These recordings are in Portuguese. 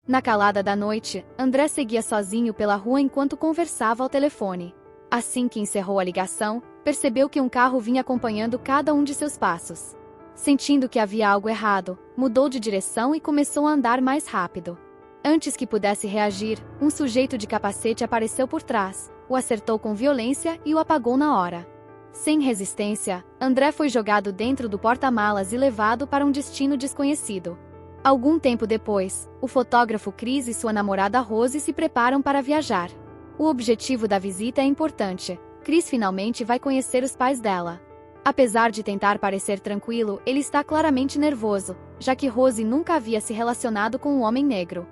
Na calada da noite, André seguia sozinho pela rua enquanto conversava ao telefone. Assim que encerrou a ligação, percebeu que um carro vinha acompanhando cada um de seus passos. Sentindo que havia algo errado, mudou de direção e começou a andar mais rápido. Antes que pudesse reagir, um sujeito de capacete apareceu por trás, o acertou com violência e o apagou na hora. Sem resistência, André foi jogado dentro do porta-malas e levado para um destino desconhecido. Algum tempo depois, o fotógrafo Chris e sua namorada Rose se preparam para viajar. O objetivo da visita é importante. Chris finalmente vai conhecer os pais dela. Apesar de tentar parecer tranquilo, ele está claramente nervoso, já que Rose nunca havia se relacionado com um homem negro.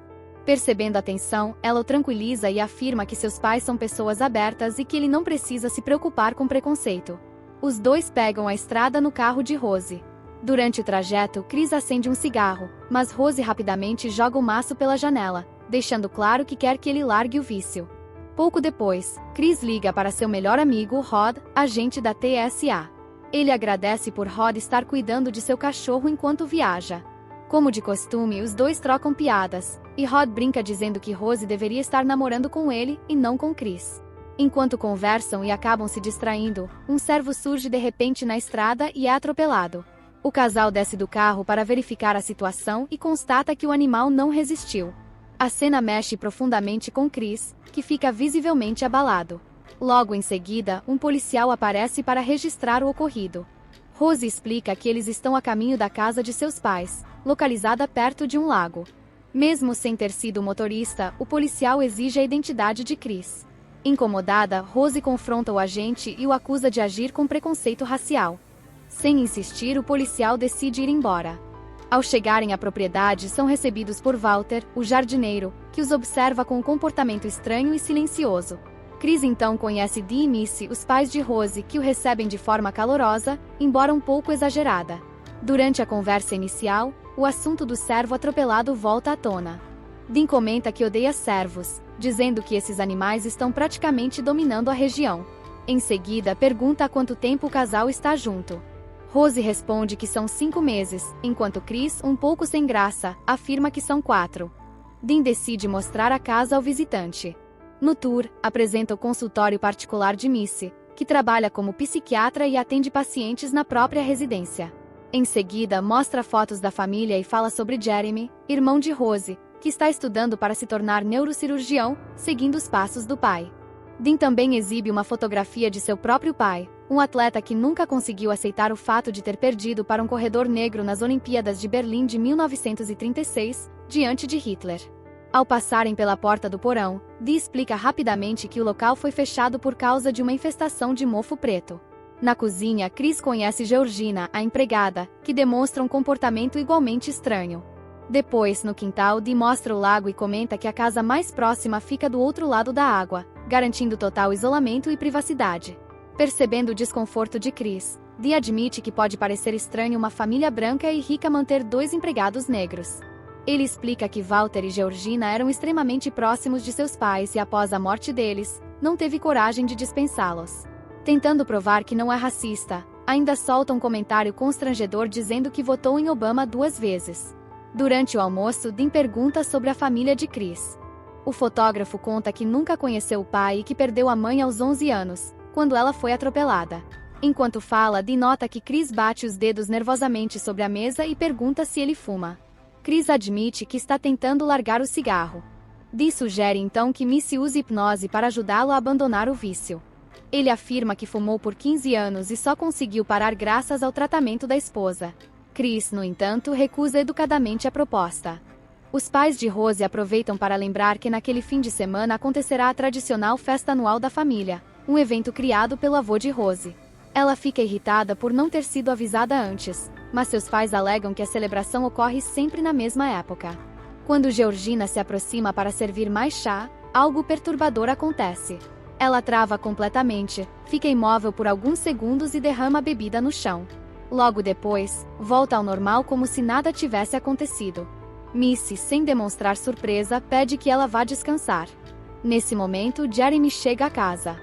Percebendo a tensão, ela o tranquiliza e afirma que seus pais são pessoas abertas e que ele não precisa se preocupar com preconceito. Os dois pegam a estrada no carro de Rose. Durante o trajeto, Chris acende um cigarro, mas Rose rapidamente joga o maço pela janela, deixando claro que quer que ele largue o vício. Pouco depois, Chris liga para seu melhor amigo, Rod, agente da TSA. Ele agradece por Rod estar cuidando de seu cachorro enquanto viaja. Como de costume, os dois trocam piadas, e Rod brinca dizendo que Rose deveria estar namorando com ele e não com Chris. Enquanto conversam e acabam se distraindo, um servo surge de repente na estrada e é atropelado. O casal desce do carro para verificar a situação e constata que o animal não resistiu. A cena mexe profundamente com Chris, que fica visivelmente abalado. Logo em seguida, um policial aparece para registrar o ocorrido. Rose explica que eles estão a caminho da casa de seus pais, localizada perto de um lago. Mesmo sem ter sido o motorista, o policial exige a identidade de Chris. Incomodada, Rose confronta o agente e o acusa de agir com preconceito racial. Sem insistir, o policial decide ir embora. Ao chegarem à propriedade, são recebidos por Walter, o jardineiro, que os observa com um comportamento estranho e silencioso. Chris então conhece Dee e Missy, os pais de Rose, que o recebem de forma calorosa, embora um pouco exagerada. Durante a conversa inicial, o assunto do servo atropelado volta à tona. Dean comenta que odeia servos, dizendo que esses animais estão praticamente dominando a região. Em seguida, pergunta há quanto tempo o casal está junto. Rose responde que são 5 meses, enquanto Chris, um pouco sem graça, afirma que são 4. Dean decide mostrar a casa ao visitante. No tour, apresenta o consultório particular de Missy, que trabalha como psiquiatra e atende pacientes na própria residência. Em seguida, mostra fotos da família e fala sobre Jeremy, irmão de Rose, que está estudando para se tornar neurocirurgião, seguindo os passos do pai. Dean também exibe uma fotografia de seu próprio pai, um atleta que nunca conseguiu aceitar o fato de ter perdido para um corredor negro nas Olimpíadas de Berlim de 1936, diante de Hitler. Ao passarem pela porta do porão, Dee explica rapidamente que o local foi fechado por causa de uma infestação de mofo preto. Na cozinha, Chris conhece Georgina, a empregada, que demonstra um comportamento igualmente estranho. Depois, no quintal, Dee mostra o lago e comenta que a casa mais próxima fica do outro lado da água, garantindo total isolamento e privacidade. Percebendo o desconforto de Chris, Dee admite que pode parecer estranho uma família branca e rica manter 2 empregados negros. Ele explica que Walter e Georgina eram extremamente próximos de seus pais e após a morte deles, não teve coragem de dispensá-los. Tentando provar que não é racista, ainda solta um comentário constrangedor dizendo que votou em Obama 2 vezes. Durante o almoço, Dean pergunta sobre a família de Chris. O fotógrafo conta que nunca conheceu o pai e que perdeu a mãe aos 11 anos, quando ela foi atropelada. Enquanto fala, Dean nota que Chris bate os dedos nervosamente sobre a mesa e pergunta se ele fuma. Chris admite que está tentando largar o cigarro. Dee sugere então que Missy use hipnose para ajudá-lo a abandonar o vício. Ele afirma que fumou por 15 anos e só conseguiu parar graças ao tratamento da esposa. Chris, no entanto, recusa educadamente a proposta. Os pais de Rose aproveitam para lembrar que naquele fim de semana acontecerá a tradicional festa anual da família, um evento criado pelo avô de Rose. Ela fica irritada por não ter sido avisada antes, mas seus pais alegam que a celebração ocorre sempre na mesma época. Quando Georgina se aproxima para servir mais chá, algo perturbador acontece. Ela trava completamente, fica imóvel por alguns segundos e derrama a bebida no chão. Logo depois, volta ao normal como se nada tivesse acontecido. Missy, sem demonstrar surpresa, pede que ela vá descansar. Nesse momento, Jeremy chega à casa.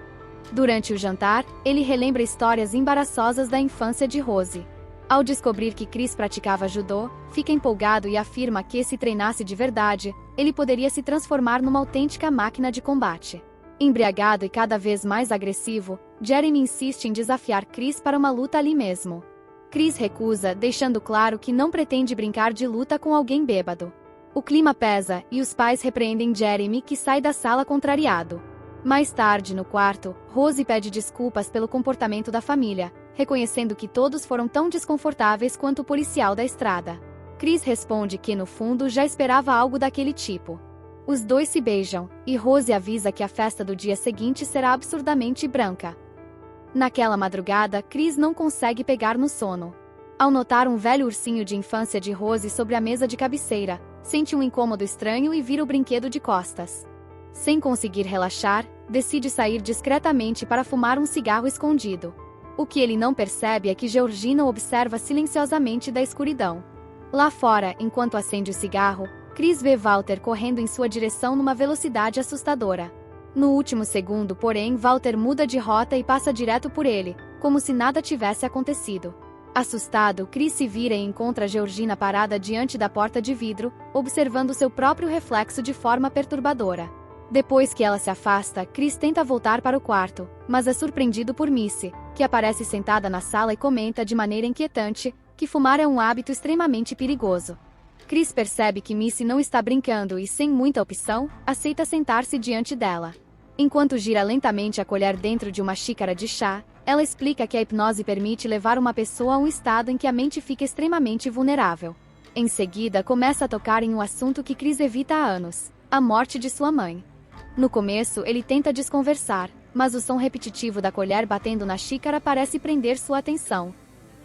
Durante o jantar, ele relembra histórias embaraçosas da infância de Rose. Ao descobrir que Chris praticava judô, fica empolgado e afirma que se treinasse de verdade, ele poderia se transformar numa autêntica máquina de combate. Embriagado e cada vez mais agressivo, Jeremy insiste em desafiar Chris para uma luta ali mesmo. Chris recusa, deixando claro que não pretende brincar de luta com alguém bêbado. O clima pesa e os pais repreendem Jeremy, que sai da sala contrariado. Mais tarde, no quarto, Rose pede desculpas pelo comportamento da família, reconhecendo que todos foram tão desconfortáveis quanto o policial da estrada. Chris responde que, no fundo, já esperava algo daquele tipo. Os dois se beijam, e Rose avisa que a festa do dia seguinte será absurdamente branca. Naquela madrugada, Chris não consegue pegar no sono. Ao notar um velho ursinho de infância de Rose sobre a mesa de cabeceira, sente um incômodo estranho e vira o brinquedo de costas. Sem conseguir relaxar, decide sair discretamente para fumar um cigarro escondido. O que ele não percebe é que Georgina o observa silenciosamente da escuridão. Lá fora, enquanto acende o cigarro, Chris vê Walter correndo em sua direção numa velocidade assustadora. No último segundo, porém, Walter muda de rota e passa direto por ele, como se nada tivesse acontecido. Assustado, Chris se vira e encontra Georgina parada diante da porta de vidro, observando seu próprio reflexo de forma perturbadora. Depois que ela se afasta, Chris tenta voltar para o quarto, mas é surpreendido por Missy, que aparece sentada na sala e comenta de maneira inquietante que fumar é um hábito extremamente perigoso. Chris percebe que Missy não está brincando e, sem muita opção, aceita sentar-se diante dela. Enquanto gira lentamente a colher dentro de uma xícara de chá, ela explica que a hipnose permite levar uma pessoa a um estado em que a mente fica extremamente vulnerável. Em seguida, começa a tocar em um assunto que Chris evita há anos: a morte de sua mãe. No começo, ele tenta desconversar, mas o som repetitivo da colher batendo na xícara parece prender sua atenção.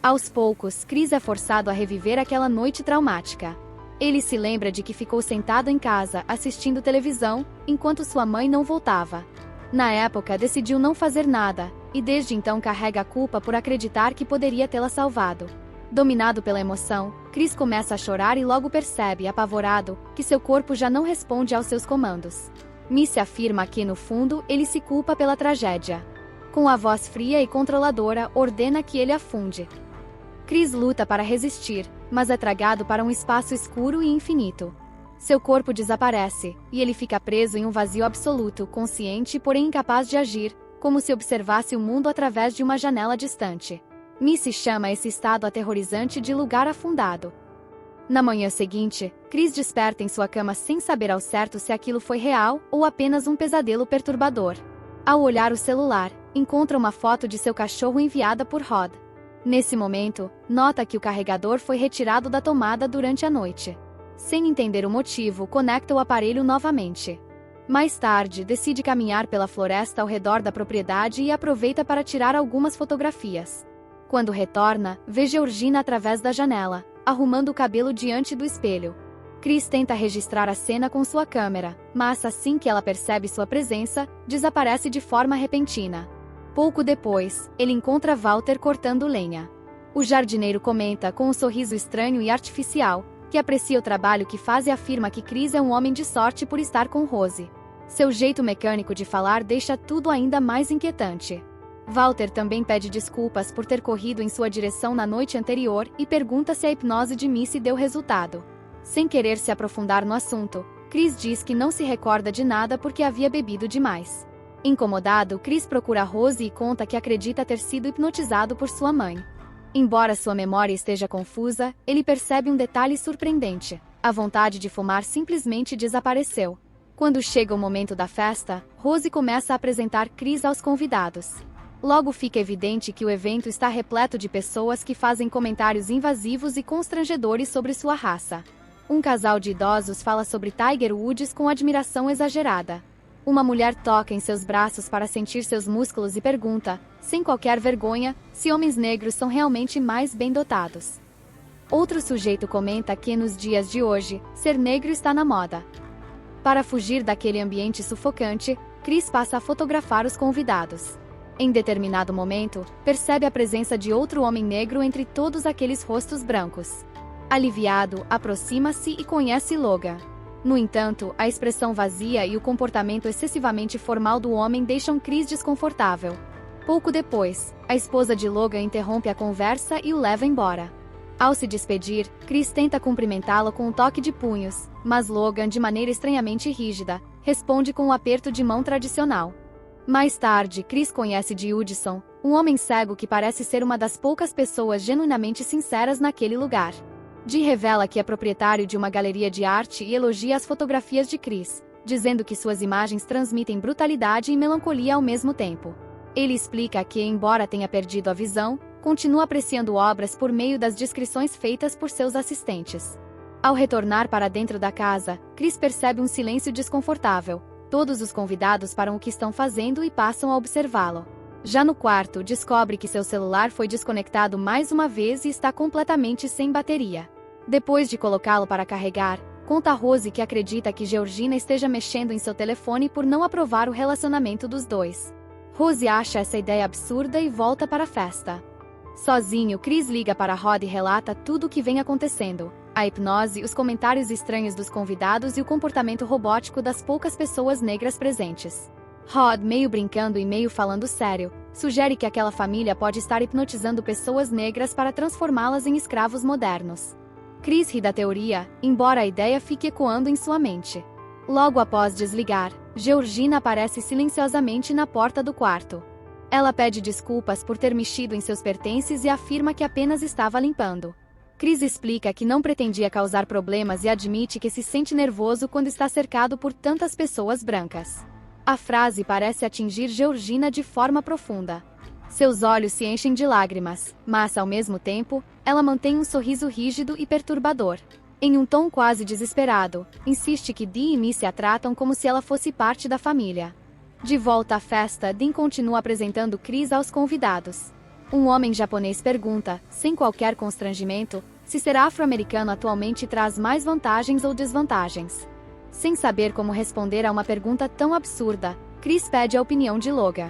Aos poucos, Chris é forçado a reviver aquela noite traumática. Ele se lembra de que ficou sentado em casa, assistindo televisão, enquanto sua mãe não voltava. Na época, decidiu não fazer nada, e desde então carrega a culpa por acreditar que poderia tê-la salvado. Dominado pela emoção, Chris começa a chorar e logo percebe, apavorado, que seu corpo já não responde aos seus comandos. Missy afirma que, no fundo, ele se culpa pela tragédia. Com a voz fria e controladora, ordena que ele afunde. Chris luta para resistir, mas é tragado para um espaço escuro e infinito. Seu corpo desaparece, e ele fica preso em um vazio absoluto, consciente porém incapaz de agir, como se observasse o mundo através de uma janela distante. Missy chama esse estado aterrorizante de lugar afundado. Na manhã seguinte, Chris desperta em sua cama sem saber ao certo se aquilo foi real ou apenas um pesadelo perturbador. Ao olhar o celular, encontra uma foto de seu cachorro enviada por Rod. Nesse momento, nota que o carregador foi retirado da tomada durante a noite. Sem entender o motivo, conecta o aparelho novamente. Mais tarde, decide caminhar pela floresta ao redor da propriedade e aproveita para tirar algumas fotografias. Quando retorna, vê Georgina através da janela, arrumando o cabelo diante do espelho. Chris tenta registrar a cena com sua câmera, mas assim que ela percebe sua presença, desaparece de forma repentina. Pouco depois, ele encontra Walter cortando lenha. O jardineiro comenta com um sorriso estranho e artificial, que aprecia o trabalho que faz e afirma que Chris é um homem de sorte por estar com Rose. Seu jeito mecânico de falar deixa tudo ainda mais inquietante. Walter também pede desculpas por ter corrido em sua direção na noite anterior e pergunta se a hipnose de Missy deu resultado. Sem querer se aprofundar no assunto, Chris diz que não se recorda de nada porque havia bebido demais. Incomodado, Chris procura Rose e conta que acredita ter sido hipnotizado por sua mãe. Embora sua memória esteja confusa, ele percebe um detalhe surpreendente: a vontade de fumar simplesmente desapareceu. Quando chega o momento da festa, Rose começa a apresentar Chris aos convidados. Logo fica evidente que o evento está repleto de pessoas que fazem comentários invasivos e constrangedores sobre sua raça. Um casal de idosos fala sobre Tiger Woods com admiração exagerada. Uma mulher toca em seus braços para sentir seus músculos e pergunta, sem qualquer vergonha, se homens negros são realmente mais bem dotados. Outro sujeito comenta que, nos dias de hoje, ser negro está na moda. Para fugir daquele ambiente sufocante, Chris passa a fotografar os convidados. Em determinado momento, percebe a presença de outro homem negro entre todos aqueles rostos brancos. Aliviado, aproxima-se e conhece Logan. No entanto, a expressão vazia e o comportamento excessivamente formal do homem deixam Chris desconfortável. Pouco depois, a esposa de Logan interrompe a conversa e o leva embora. Ao se despedir, Chris tenta cumprimentá-lo com um toque de punhos, mas Logan, de maneira estranhamente rígida, responde com um aperto de mão tradicional. Mais tarde, Chris conhece Judson, um homem cego que parece ser uma das poucas pessoas genuinamente sinceras naquele lugar. Dee revela que é proprietário de uma galeria de arte e elogia as fotografias de Chris, dizendo que suas imagens transmitem brutalidade e melancolia ao mesmo tempo. Ele explica que, embora tenha perdido a visão, continua apreciando obras por meio das descrições feitas por seus assistentes. Ao retornar para dentro da casa, Chris percebe um silêncio desconfortável. Todos os convidados param o que estão fazendo e passam a observá-lo. Já no quarto, descobre que seu celular foi desconectado mais uma vez e está completamente sem bateria. Depois de colocá-lo para carregar, conta a Rose que acredita que Georgina esteja mexendo em seu telefone por não aprovar o relacionamento dos dois. Rose acha essa ideia absurda e volta para a festa. Sozinho, Chris liga para Rod e relata tudo o que vem acontecendo. A hipnose, os comentários estranhos dos convidados e o comportamento robótico das poucas pessoas negras presentes. Rod, meio brincando e meio falando sério, sugere que aquela família pode estar hipnotizando pessoas negras para transformá-las em escravos modernos. Chris ri da teoria, embora a ideia fique ecoando em sua mente. Logo após desligar, Georgina aparece silenciosamente na porta do quarto. Ela pede desculpas por ter mexido em seus pertences e afirma que apenas estava limpando. Chris explica que não pretendia causar problemas e admite que se sente nervoso quando está cercado por tantas pessoas brancas. A frase parece atingir Georgina de forma profunda. Seus olhos se enchem de lágrimas, mas, ao mesmo tempo, ela mantém um sorriso rígido e perturbador. Em um tom quase desesperado, insiste que Dee e Missy a tratam como se ela fosse parte da família. De volta à festa, Dean continua apresentando Chris aos convidados. Um homem japonês pergunta, sem qualquer constrangimento, se ser afro-americano atualmente traz mais vantagens ou desvantagens. Sem saber como responder a uma pergunta tão absurda, Chris pede a opinião de Logan.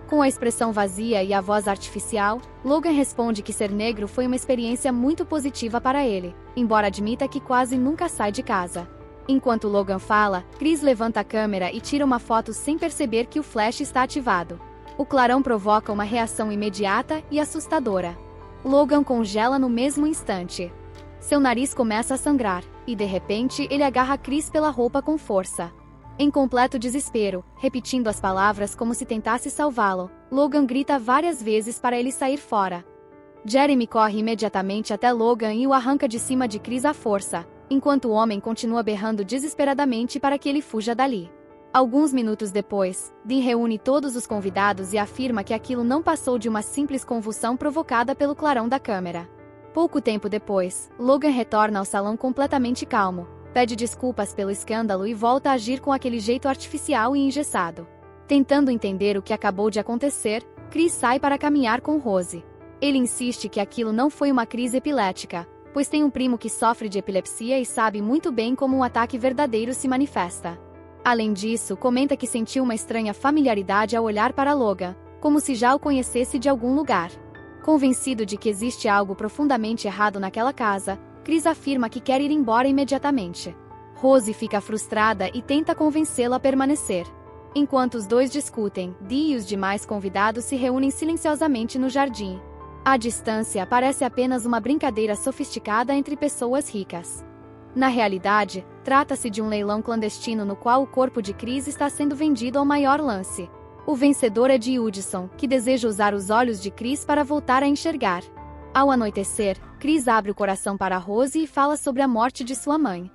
Com a expressão vazia e a voz artificial, Logan responde que ser negro foi uma experiência muito positiva para ele, embora admita que quase nunca sai de casa. Enquanto Logan fala, Chris levanta a câmera e tira uma foto sem perceber que o flash está ativado. O clarão provoca uma reação imediata e assustadora. Logan congela no mesmo instante. Seu nariz começa a sangrar, e de repente ele agarra Chris pela roupa com força. Em completo desespero, repetindo as palavras como se tentasse salvá-lo, Logan grita várias vezes para ele sair fora. Jeremy corre imediatamente até Logan e o arranca de cima de Chris à força, enquanto o homem continua berrando desesperadamente para que ele fuja dali. Alguns minutos depois, Dean reúne todos os convidados e afirma que aquilo não passou de uma simples convulsão provocada pelo clarão da câmera. Pouco tempo depois, Logan retorna ao salão completamente calmo, pede desculpas pelo escândalo e volta a agir com aquele jeito artificial e engessado. Tentando entender o que acabou de acontecer, Chris sai para caminhar com Rose. Ele insiste que aquilo não foi uma crise epilética, pois tem um primo que sofre de epilepsia e sabe muito bem como um ataque verdadeiro se manifesta. Além disso, comenta que sentiu uma estranha familiaridade ao olhar para Logan, como se já o conhecesse de algum lugar. Convencido de que existe algo profundamente errado naquela casa, Chris afirma que quer ir embora imediatamente. Rose fica frustrada e tenta convencê-la a permanecer. Enquanto os dois discutem, Dee e os demais convidados se reúnem silenciosamente no jardim. À distância, parece apenas uma brincadeira sofisticada entre pessoas ricas. Na realidade, trata-se de um leilão clandestino no qual o corpo de Chris está sendo vendido ao maior lance. O vencedor é Judson, que deseja usar os olhos de Chris para voltar a enxergar. Ao anoitecer, Chris abre o coração para Rose e fala sobre a morte de sua mãe.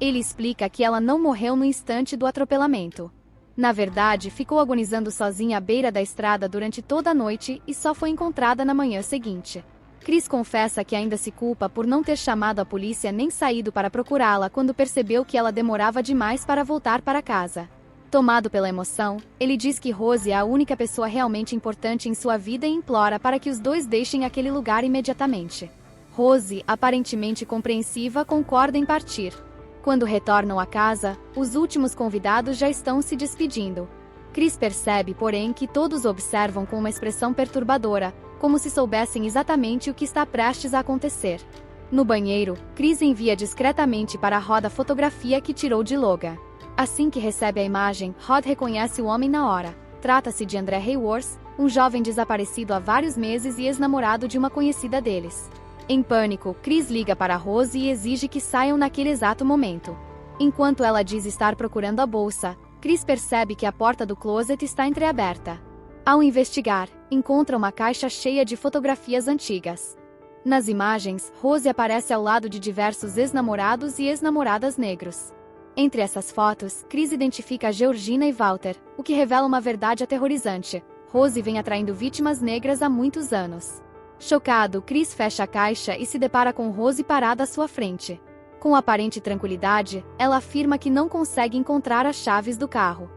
Ele explica que ela não morreu no instante do atropelamento. Na verdade, ficou agonizando sozinha à beira da estrada durante toda a noite e só foi encontrada na manhã seguinte. Chris confessa que ainda se culpa por não ter chamado a polícia nem saído para procurá-la quando percebeu que ela demorava demais para voltar para casa. Tomado pela emoção, ele diz que Rose é a única pessoa realmente importante em sua vida e implora para que os dois deixem aquele lugar imediatamente. Rose, aparentemente compreensiva, concorda em partir. Quando retornam à casa, os últimos convidados já estão se despedindo. Chris percebe, porém, que todos observam com uma expressão perturbadora, como se soubessem exatamente o que está prestes a acontecer. No banheiro, Chris envia discretamente para Rod a fotografia que tirou de Logan. Assim que recebe a imagem, Rod reconhece o homem na hora. Trata-se de André Hayworth, um jovem desaparecido há vários meses e ex-namorado de uma conhecida deles. Em pânico, Chris liga para Rose e exige que saiam naquele exato momento. Enquanto ela diz estar procurando a bolsa, Chris percebe que a porta do closet está entreaberta. Ao investigar, encontra uma caixa cheia de fotografias antigas. Nas imagens, Rose aparece ao lado de diversos ex-namorados e ex-namoradas negros. Entre essas fotos, Chris identifica Georgina e Walter, o que revela uma verdade aterrorizante. Rose vem atraindo vítimas negras há muitos anos. Chocado, Chris fecha a caixa e se depara com Rose parada à sua frente. Com aparente tranquilidade, ela afirma que não consegue encontrar as chaves do carro.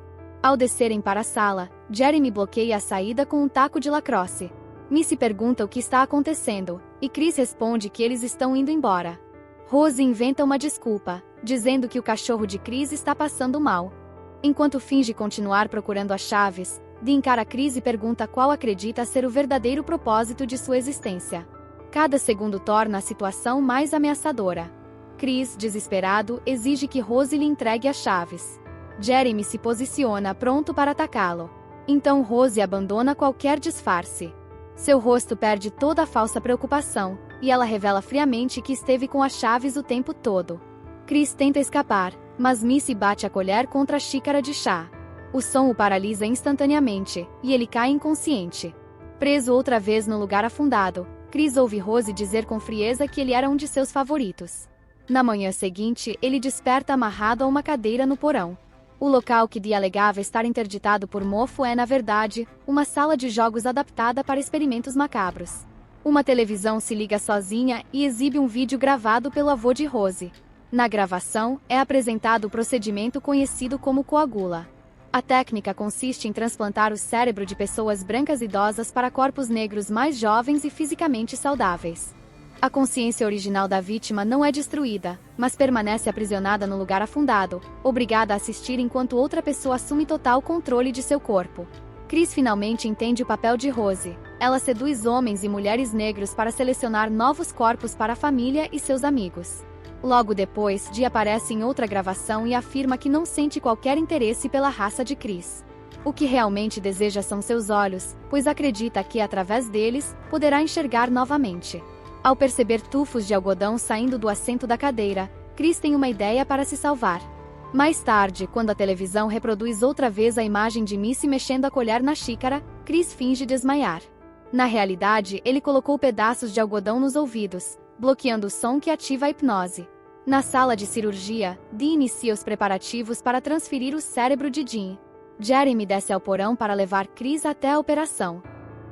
Ao descerem para a sala, Jeremy bloqueia a saída com um taco de lacrosse. Missy pergunta o que está acontecendo, e Chris responde que eles estão indo embora. Rose inventa uma desculpa, dizendo que o cachorro de Chris está passando mal. Enquanto finge continuar procurando as chaves, Dean encara Chris e pergunta qual acredita ser o verdadeiro propósito de sua existência. Cada segundo torna a situação mais ameaçadora. Chris, desesperado, exige que Rose lhe entregue as chaves. Jeremy se posiciona pronto para atacá-lo. Então Rose abandona qualquer disfarce. Seu rosto perde toda a falsa preocupação, e ela revela friamente que esteve com as chaves o tempo todo. Chris tenta escapar, mas Missy bate a colher contra a xícara de chá. O som o paralisa instantaneamente, e ele cai inconsciente. Preso outra vez no lugar afundado, Chris ouve Rose dizer com frieza que ele era um de seus favoritos. Na manhã seguinte, ele desperta amarrado a uma cadeira no porão. O local que Dee alegava estar interditado por mofo é, na verdade, uma sala de jogos adaptada para experimentos macabros. Uma televisão se liga sozinha e exibe um vídeo gravado pelo avô de Rose. Na gravação, é apresentado o procedimento conhecido como coagula. A técnica consiste em transplantar o cérebro de pessoas brancas idosas para corpos negros mais jovens e fisicamente saudáveis. A consciência original da vítima não é destruída, mas permanece aprisionada no lugar afundado, obrigada a assistir enquanto outra pessoa assume total controle de seu corpo. Chris finalmente entende o papel de Rose. Ela seduz homens e mulheres negros para selecionar novos corpos para a família e seus amigos. Logo depois, Dee aparece em outra gravação e afirma que não sente qualquer interesse pela raça de Chris. O que realmente deseja são seus olhos, pois acredita que, através deles, poderá enxergar novamente. Ao perceber tufos de algodão saindo do assento da cadeira, Chris tem uma ideia para se salvar. Mais tarde, quando a televisão reproduz outra vez a imagem de Missy mexendo a colher na xícara, Chris finge desmaiar. Na realidade, ele colocou pedaços de algodão nos ouvidos, bloqueando o som que ativa a hipnose. Na sala de cirurgia, Dee inicia os preparativos para transferir o cérebro de Dean. Jeremy desce ao porão para levar Chris até a operação.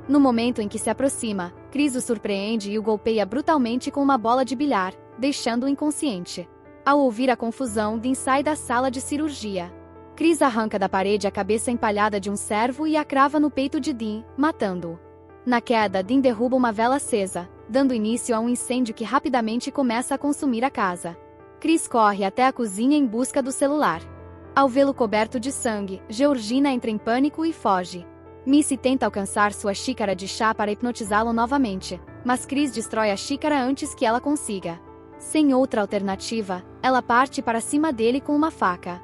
No momento em que se aproxima, Chris o surpreende e o golpeia brutalmente com uma bola de bilhar, deixando-o inconsciente. Ao ouvir a confusão, Dean sai da sala de cirurgia. Chris arranca da parede a cabeça empalhada de um servo e a crava no peito de Dean, matando-o. Na queda, Dean derruba uma vela acesa, dando início a um incêndio que rapidamente começa a consumir a casa. Chris corre até a cozinha em busca do celular. Ao vê-lo coberto de sangue, Georgina entra em pânico e foge. Missy tenta alcançar sua xícara de chá para hipnotizá-lo novamente, mas Chris destrói a xícara antes que ela consiga. Sem outra alternativa, ela parte para cima dele com uma faca.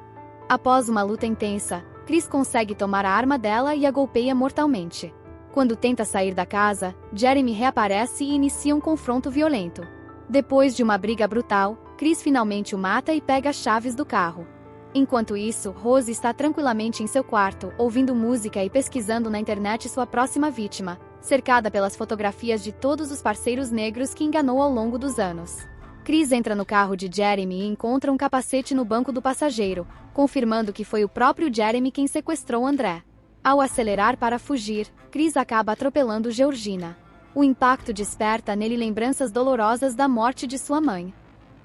Após uma luta intensa, Chris consegue tomar a arma dela e a golpeia mortalmente. Quando tenta sair da casa, Jeremy reaparece e inicia um confronto violento. Depois de uma briga brutal, Chris finalmente o mata e pega as chaves do carro. Enquanto isso, Rose está tranquilamente em seu quarto, ouvindo música e pesquisando na internet sua próxima vítima, cercada pelas fotografias de todos os parceiros negros que enganou ao longo dos anos. Chris entra no carro de Jeremy e encontra um capacete no banco do passageiro, confirmando que foi o próprio Jeremy quem sequestrou André. Ao acelerar para fugir, Chris acaba atropelando Georgina. O impacto desperta nele lembranças dolorosas da morte de sua mãe.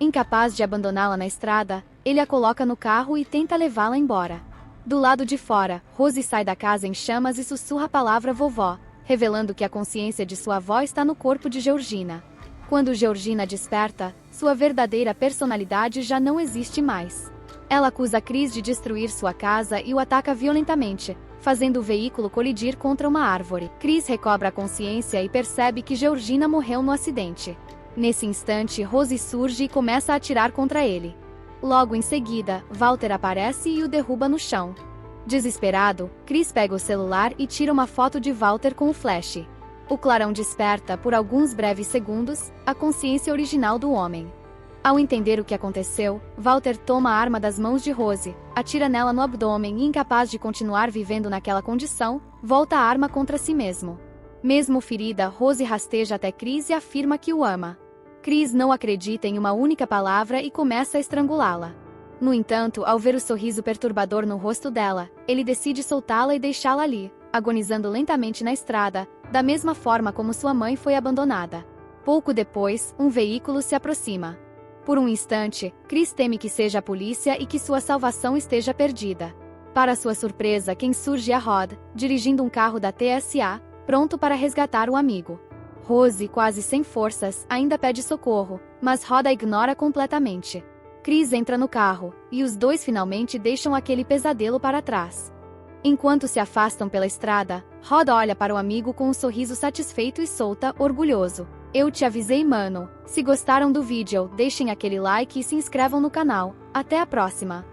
Incapaz de abandoná-la na estrada, ele a coloca no carro e tenta levá-la embora. Do lado de fora, Rose sai da casa em chamas e sussurra a palavra vovó, revelando que a consciência de sua avó está no corpo de Georgina. Quando Georgina desperta, sua verdadeira personalidade já não existe mais. Ela acusa Chris de destruir sua casa e o ataca violentamente, fazendo o veículo colidir contra uma árvore. Chris recobra a consciência e percebe que Georgina morreu no acidente. Nesse instante, Rose surge e começa a atirar contra ele. Logo em seguida, Walter aparece e o derruba no chão. Desesperado, Chris pega o celular e tira uma foto de Walter com o flash. O clarão desperta, por alguns breves segundos, a consciência original do homem. Ao entender o que aconteceu, Walter toma a arma das mãos de Rose, atira nela no abdômen e, incapaz de continuar vivendo naquela condição, volta a arma contra si mesmo. Mesmo ferida, Rose rasteja até Chris e afirma que o ama. Chris não acredita em uma única palavra e começa a estrangulá-la. No entanto, ao ver o sorriso perturbador no rosto dela, ele decide soltá-la e deixá-la ali, agonizando lentamente na estrada, da mesma forma como sua mãe foi abandonada. Pouco depois, um veículo se aproxima. Por um instante, Chris teme que seja a polícia e que sua salvação esteja perdida. Para sua surpresa, quem surge é Rod, dirigindo um carro da TSA, pronto para resgatar o amigo. Rose, quase sem forças, ainda pede socorro, mas Rod a ignora completamente. Chris entra no carro, e os dois finalmente deixam aquele pesadelo para trás. Enquanto se afastam pela estrada, Rod olha para o amigo com um sorriso satisfeito e solta, orgulhoso: "Eu te avisei, mano." Se gostaram do vídeo, deixem aquele like e se inscrevam no canal. Até a próxima!